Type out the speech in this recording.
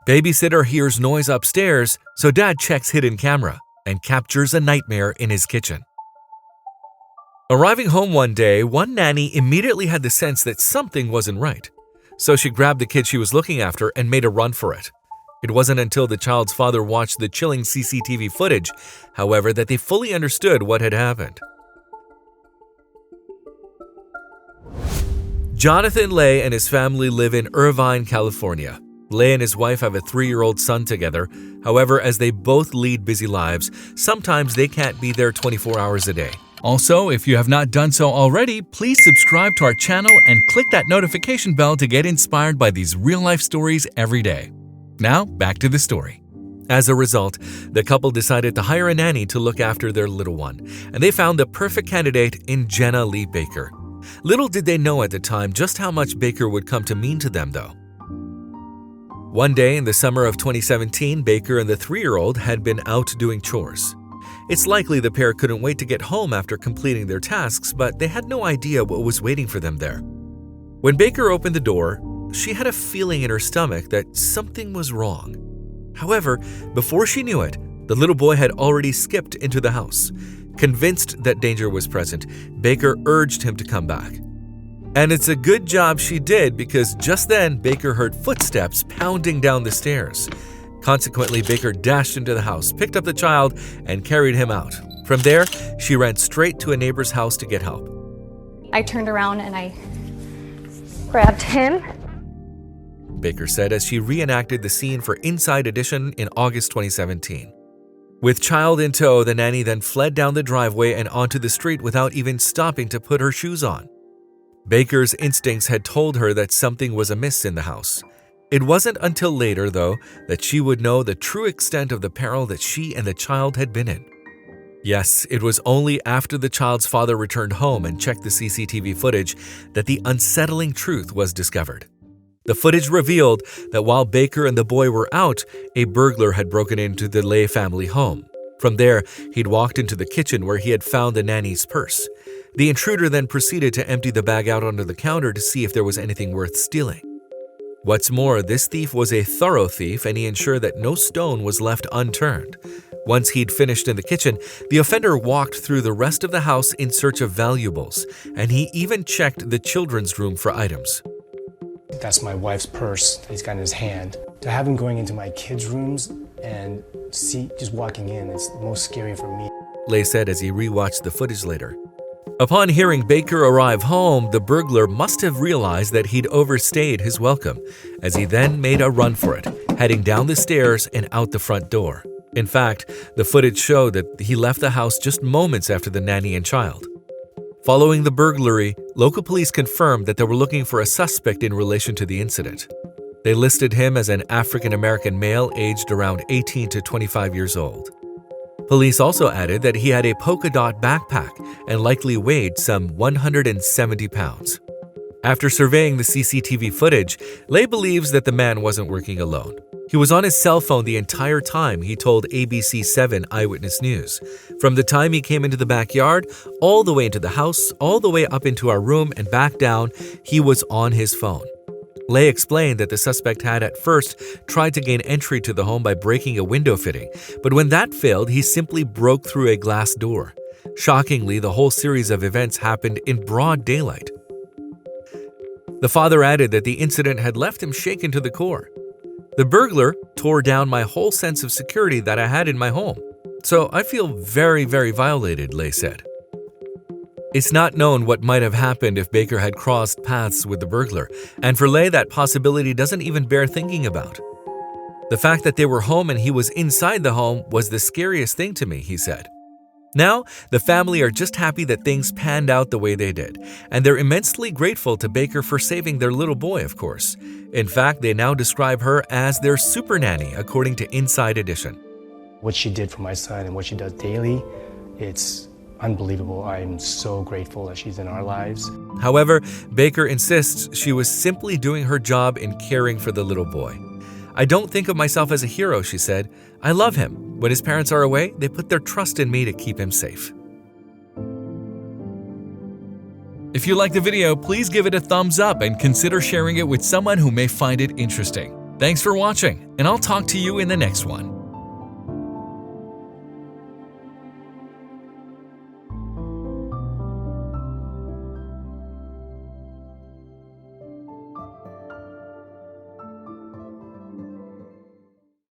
Babysitter hears noise upstairs, so Dad checks hidden camera and captures a nightmare in his kitchen. Arriving home one day, one nanny immediately had the sense that something wasn't right. So she grabbed the kid she was looking after and made a run for it. It wasn't until the child's father watched the chilling CCTV footage, however, that they fully understood what had happened. Jonathan Lay and his family live in Irvine, California. Lay and his wife have a 3-year-old son together. However, as they both lead busy lives, sometimes they can't be there 24 hours a day. Also, if you have not done so already, please subscribe to our channel and click that notification bell to get inspired by these real-life stories every day. Now, back to the story. As a result, the couple decided to hire a nanny to look after their little one, and they found the perfect candidate in Jenna Lee Baker. Little did they know at the time just how much Baker would come to mean to them, though. One day in the summer of 2017, Baker and the 3-year-old had been out doing chores. It's likely the pair couldn't wait to get home after completing their tasks, but they had no idea what was waiting for them there. When Baker opened the door, she had a feeling in her stomach that something was wrong. However, before she knew it, the little boy had already skipped into the house. Convinced that danger was present, Baker urged him to come back. And it's a good job she did, because just then Baker heard footsteps pounding down the stairs. Consequently, Baker dashed into the house, picked up the child, and carried him out. From there, she ran straight to a neighbor's house to get help. I turned around and I grabbed him, Baker said as she reenacted the scene for Inside Edition in August 2017. With child in tow, the nanny then fled down the driveway and onto the street without even stopping to put her shoes on. Baker's instincts had told her that something was amiss in the house. It wasn't until later, though, that she would know the true extent of the peril that she and the child had been in. Yes, it was only after the child's father returned home and checked the CCTV footage that the unsettling truth was discovered. The footage revealed that while Baker and the boy were out, a burglar had broken into the Lay family home. From there, he'd walked into the kitchen where he had found the nanny's purse. The intruder then proceeded to empty the bag out onto the counter to see if there was anything worth stealing. What's more, this thief was a thorough thief, and he ensured that no stone was left unturned. Once he'd finished in the kitchen, the offender walked through the rest of the house in search of valuables, and he even checked the children's room for items. That's my wife's purse that he's got in his hand. To have him going into my kids' rooms and just walking in, it's the most scary for me. Lay said as he rewatched the footage later. Upon hearing Baker arrive home, the burglar must have realized that he'd overstayed his welcome, as he then made a run for it, heading down the stairs and out the front door. In fact, the footage showed that he left the house just moments after the nanny and child. Following the burglary, local police confirmed that they were looking for a suspect in relation to the incident. They listed him as an African-American male aged around 18 to 25 years old. Police also added that he had a polka dot backpack and likely weighed some 170 pounds. After surveying the CCTV footage, Lay believes that the man wasn't working alone. He was on his cell phone the entire time, he told ABC7 Eyewitness News. From the time he came into the backyard, all the way into the house, all the way up into our room and back down, he was on his phone. Lay explained that the suspect had at first tried to gain entry to the home by breaking a window fitting, but when that failed, he simply broke through a glass door. Shockingly, the whole series of events happened in broad daylight. The father added that the incident had left him shaken to the core. The burglar tore down my whole sense of security that I had in my home. So I feel very, very violated, Lay said. It's not known what might have happened if Baker had crossed paths with the burglar, and for Lay, that possibility doesn't even bear thinking about. The fact that they were home and he was inside the home was the scariest thing to me, he said. Now, the family are just happy that things panned out the way they did, and they're immensely grateful to Baker for saving their little boy, of course. In fact, they now describe her as their super nanny, according to Inside Edition. What she did for my son and what she does daily, it's unbelievable. I'm so grateful that she's in our lives. However, Baker insists she was simply doing her job in caring for the little boy. I don't think of myself as a hero, she said. I love him. When his parents are away, they put their trust in me to keep him safe. If you liked the video, please give it a thumbs up and consider sharing it with someone who may find it interesting. Thanks for watching, and I'll talk to you in the next one.